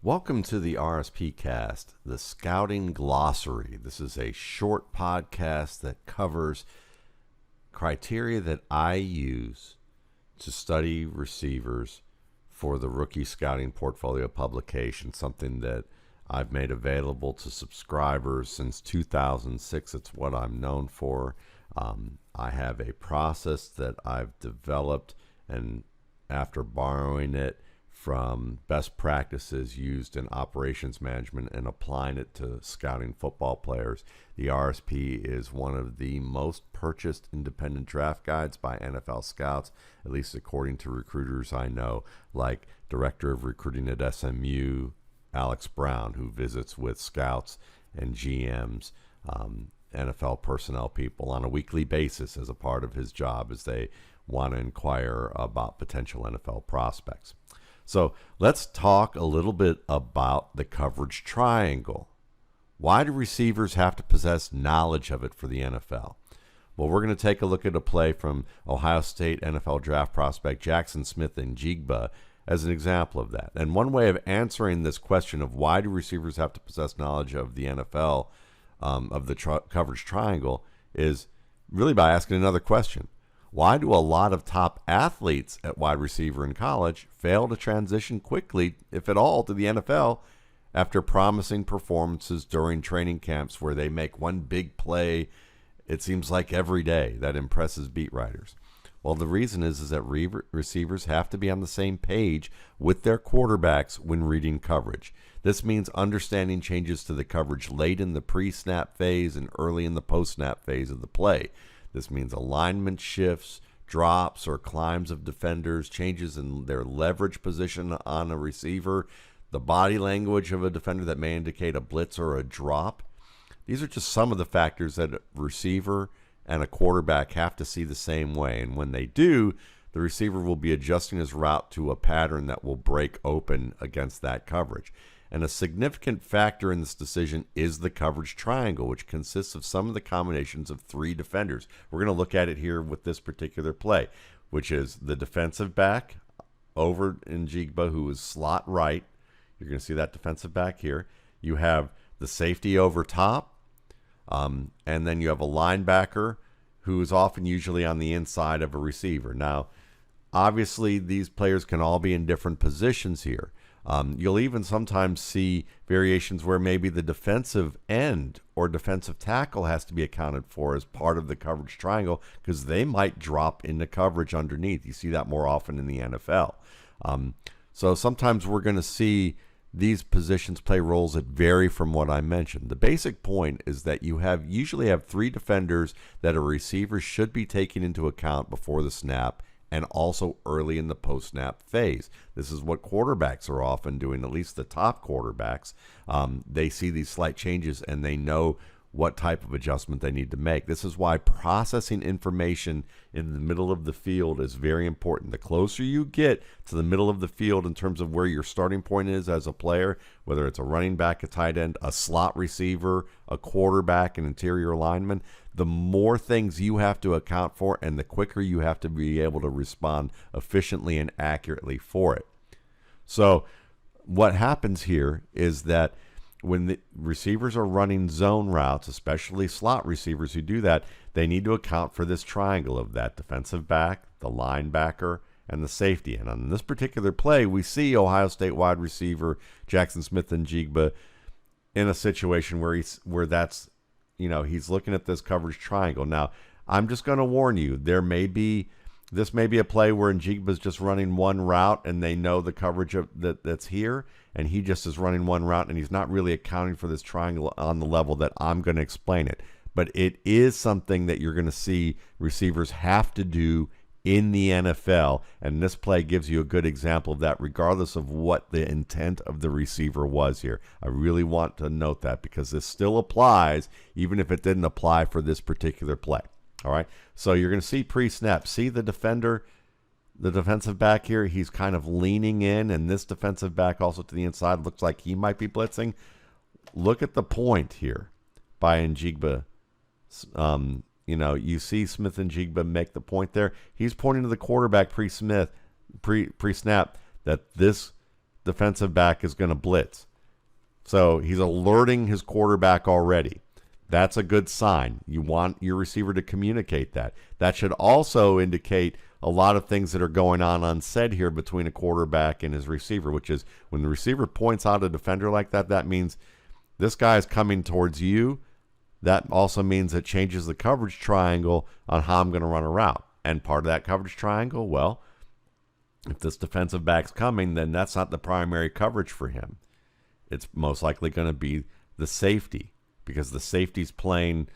Welcome to the RSP Cast, the Scouting Glossary. This is a short podcast that covers criteria that I use to study receivers for the Rookie Scouting Portfolio publication, something that I've made available to subscribers since 2006. It's what I'm known for. I have a process that I've developed, and after borrowing it from best practices used in operations management and applying it to scouting football players, the RSP is one of the most purchased independent draft guides by NFL scouts, at least according to recruiters I know, like Director of Recruiting at SMU, Alex Brown, who visits with scouts and GMs, NFL personnel people on a weekly basis as a part of his job as they want to inquire about potential NFL prospects. So let's talk a little bit about the coverage triangle. Why do receivers have to possess knowledge of it for the NFL? Well, we're going to take a look at a play from Ohio State NFL draft prospect Jaxon Smith-Njigba as an example of that. And one way of answering this question of why do receivers have to possess knowledge of the NFL, of the coverage triangle, is really by asking another question. Why do a lot of top athletes at wide receiver in college fail to transition quickly, if at all, to the NFL after promising performances during training camps where they make one big play, it seems like every day, that impresses beat writers? Well, the reason is that receivers have to be on the same page with their quarterbacks when reading coverage. This means understanding changes to the coverage late in the pre-snap phase and early in the post-snap phase of the play. This means alignment shifts, drops or climbs of defenders, changes in their leverage position on a receiver, the body language of a defender that may indicate a blitz or a drop. These are just some of the factors that a receiver and a quarterback have to see the same way. And when they do, the receiver will be adjusting his route to a pattern that will break open against that coverage. And a significant factor in this decision is the coverage triangle, which consists of some of the combinations of three defenders. We're going to look at it here with this particular play, which is the defensive back over in Njigba, who is slot right. You're going to see that defensive back here. You have the safety over top, and then you have a linebacker who is often usually on the inside of a receiver. Now, obviously, these players can all be in different positions here. You'll even sometimes see variations where maybe the defensive end or defensive tackle has to be accounted for as part of the coverage triangle because they might drop into coverage underneath. You see that more often in the NFL. So sometimes we're going to see these positions play roles that vary from what I mentioned. The basic point is that you usually have three defenders that a receiver should be taking into account before the snap and also early in the post-snap phase. This is what quarterbacks are often doing, at least the top quarterbacks. They see these slight changes and they know what type of adjustment they need to make. This is why processing information in the middle of the field is very important. The closer you get to the middle of the field in terms of where your starting point is as a player, whether it's a running back, a tight end, a slot receiver, a quarterback, an interior lineman, the more things you have to account for and the quicker you have to be able to respond efficiently and accurately for it. So what happens here is that when the receivers are running zone routes, especially slot receivers who do that, they need to account for this triangle of that defensive back, the linebacker, and the safety. And on this particular play, we see Ohio State wide receiver Jaxon Smith-Njigba in a situation where he's looking at this coverage triangle. Now, I'm just going to warn you, this may be a play where Njigba's just running one route and they know the coverage that's here, and he just is running one route and he's not really accounting for this triangle on the level that I'm going to explain it. But it is something that you're going to see receivers have to do in the NFL, and this play gives you a good example of that regardless of what the intent of the receiver was here. I really want to note that because this still applies even if it didn't apply for this particular play. All right, so you're going to see pre-snap. See the defender, the defensive back here, he's kind of leaning in, and this defensive back also to the inside looks like he might be blitzing. Look at the point here by Njigba. You see Smith-Njigba make the point there. He's pointing to the quarterback pre-snap that this defensive back is going to blitz. So he's alerting his quarterback already. That's a good sign. You want your receiver to communicate that. That should also indicate a lot of things that are going on unsaid here between a quarterback and his receiver, which is when the receiver points out a defender like that, that means this guy is coming towards you. That also means it changes the coverage triangle on how I'm going to run a route. And part of that coverage triangle, well, if this defensive back's coming, then that's not the primary coverage for him. It's most likely going to be the safety, because the safety's playing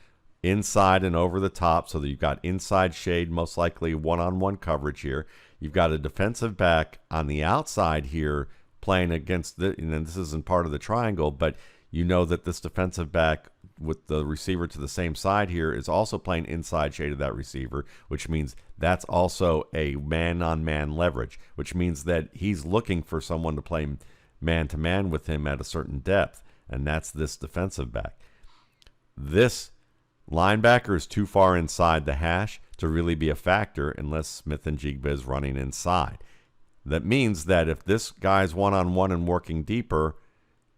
inside and over the top, so that you've got inside shade, most likely one-on-one coverage here. You've got a defensive back on the outside here playing against and this isn't part of the triangle, but you know that this defensive back with the receiver to the same side here is also playing inside shade of that receiver, which means that's also a man-on-man leverage, which means that he's looking for someone to play man-to-man with him at a certain depth, and that's this defensive back. This linebacker is too far inside the hash to really be a factor unless Smith-Njigba is running inside. That means that if this guy's one-on-one and working deeper,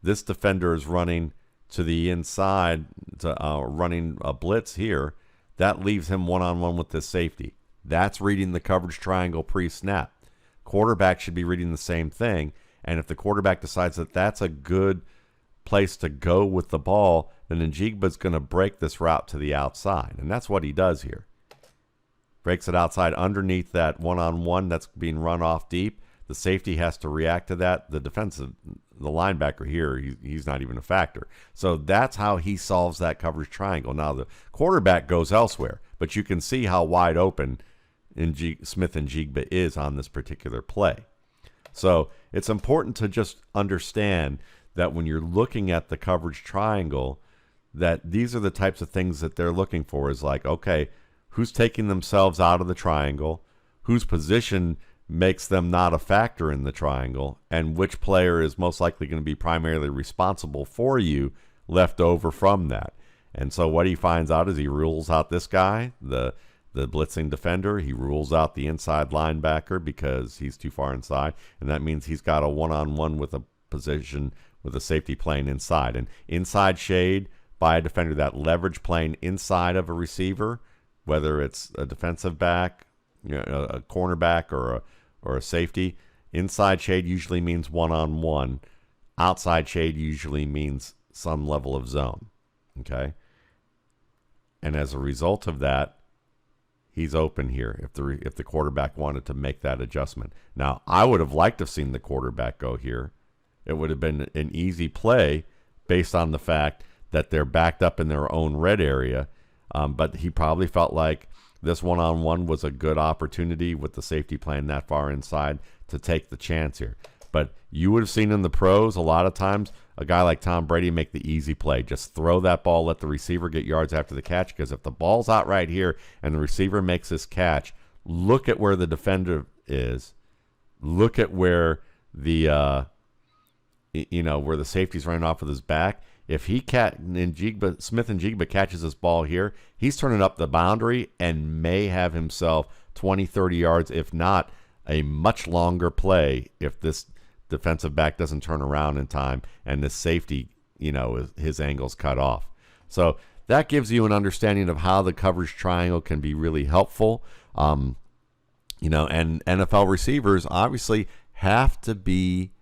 this defender is running to the inside, running a blitz here. That leaves him one-on-one with this safety. That's reading the coverage triangle pre-snap. Quarterback should be reading the same thing, and if the quarterback decides that that's a good place to go with the ball, then Njigba's going to break this route to the outside, and that's what he does here. Breaks it outside underneath that one-on-one that's being run off deep. The safety has to react to that. The linebacker here, he's not even a factor. So that's how he solves that coverage triangle. Now, the quarterback goes elsewhere, but you can see how wide open Smith-Njigba is on this particular play. So it's important to just understand that when you're looking at the coverage triangle, that these are the types of things that they're looking for, is like, okay, who's taking themselves out of the triangle, whose position makes them not a factor in the triangle, and which player is most likely going to be primarily responsible for you left over from that. And so what he finds out is he rules out this guy, the blitzing defender. He rules out the inside linebacker because he's too far inside, and that means he's got a one-on-one with a position with a safety playing inside. And inside shade by a defender, that leverage playing inside of a receiver, whether it's a defensive back, a cornerback, or a safety. Inside shade usually means one-on-one. Outside shade usually means some level of zone. Okay? And as a result of that, he's open here if the quarterback wanted to make that adjustment. Now, I would have liked to have seen the quarterback go here. It would have been an easy play based on the fact that they're backed up in their own red area. But he probably felt like this one-on-one was a good opportunity with the safety playing that far inside to take the chance here. But you would have seen in the pros a lot of times a guy like Tom Brady make the easy play. Just throw that ball, let the receiver get yards after the catch, because if the ball's out right here and the receiver makes this catch, look at where the defender is. Look at where the where the safety's running off with his back. If Smith-Njigba catches this ball here, he's turning up the boundary and may have himself 20, 30 yards, if not a much longer play, if this defensive back doesn't turn around in time and the safety, his angle's cut off. So that gives you an understanding of how the coverage triangle can be really helpful. And NFL receivers obviously have to be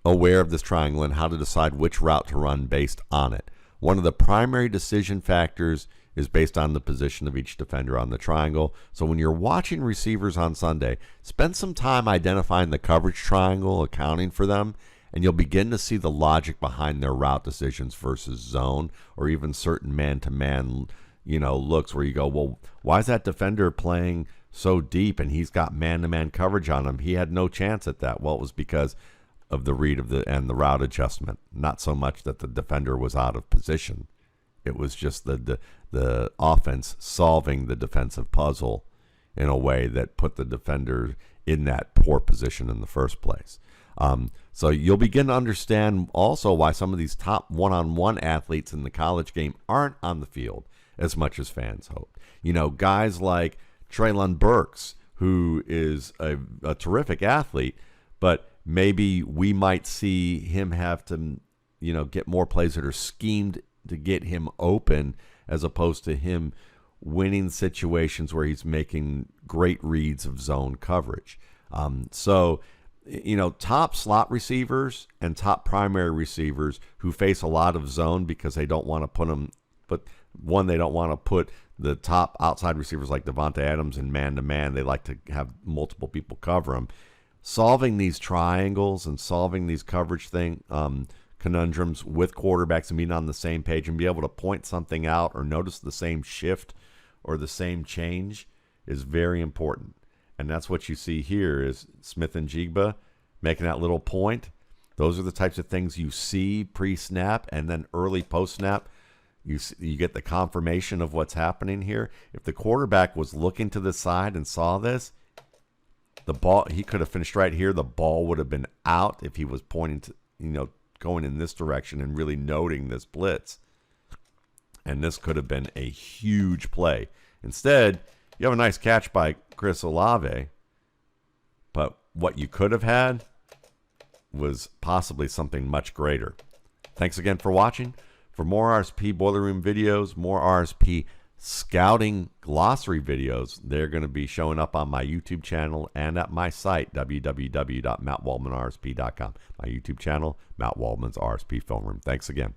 aware of this triangle and how to decide which route to run based on it. One of the primary decision factors is based on the position of each defender on the triangle. So when you're watching receivers on Sunday, spend some time identifying the coverage triangle, accounting for them, and you'll begin to see the logic behind their route decisions versus zone, or even certain man-to-man, looks where you go, well, why is that defender playing so deep and he's got man-to-man coverage on him? He had no chance at that. Well, it was because of the read and the route adjustment. Not so much that the defender was out of position. It was just the offense solving the defensive puzzle in a way that put the defender in that poor position in the first place. So you'll begin to understand also why some of these top one-on-one athletes in the college game aren't on the field as much as fans hoped. Guys like Treylon Burks, who is a terrific athlete, but maybe we might see him have to, get more plays that are schemed to get him open, as opposed to him winning situations where he's making great reads of zone coverage. Top slot receivers and top primary receivers who face a lot of zone because they don't want to they don't want to put the top outside receivers like Devontae Adams in man-to-man. They like to have multiple people cover them. Solving these triangles and solving these coverage conundrums with quarterbacks and being on the same page and be able to point something out or notice the same shift or the same change is very important. And that's what you see here is Smith-Njigba making that little point. Those are the types of things you see pre-snap, and then early post-snap, you get the confirmation of what's happening here. If the quarterback was looking to the side and saw this, the ball, he could have finished right here. The ball would have been out if he was pointing to, going in this direction and really noting this blitz. And this could have been a huge play. Instead, you have a nice catch by Chris Olave, but what you could have had was possibly something much greater. Thanks again for watching. For more RSP Boiler Room videos, more RSP Scouting Glossary videos, they're going to be showing up on my YouTube channel and at my site, www.mattwaldmanrsp.com. My YouTube channel, Matt Waldman's RSP Film Room. Thanks again.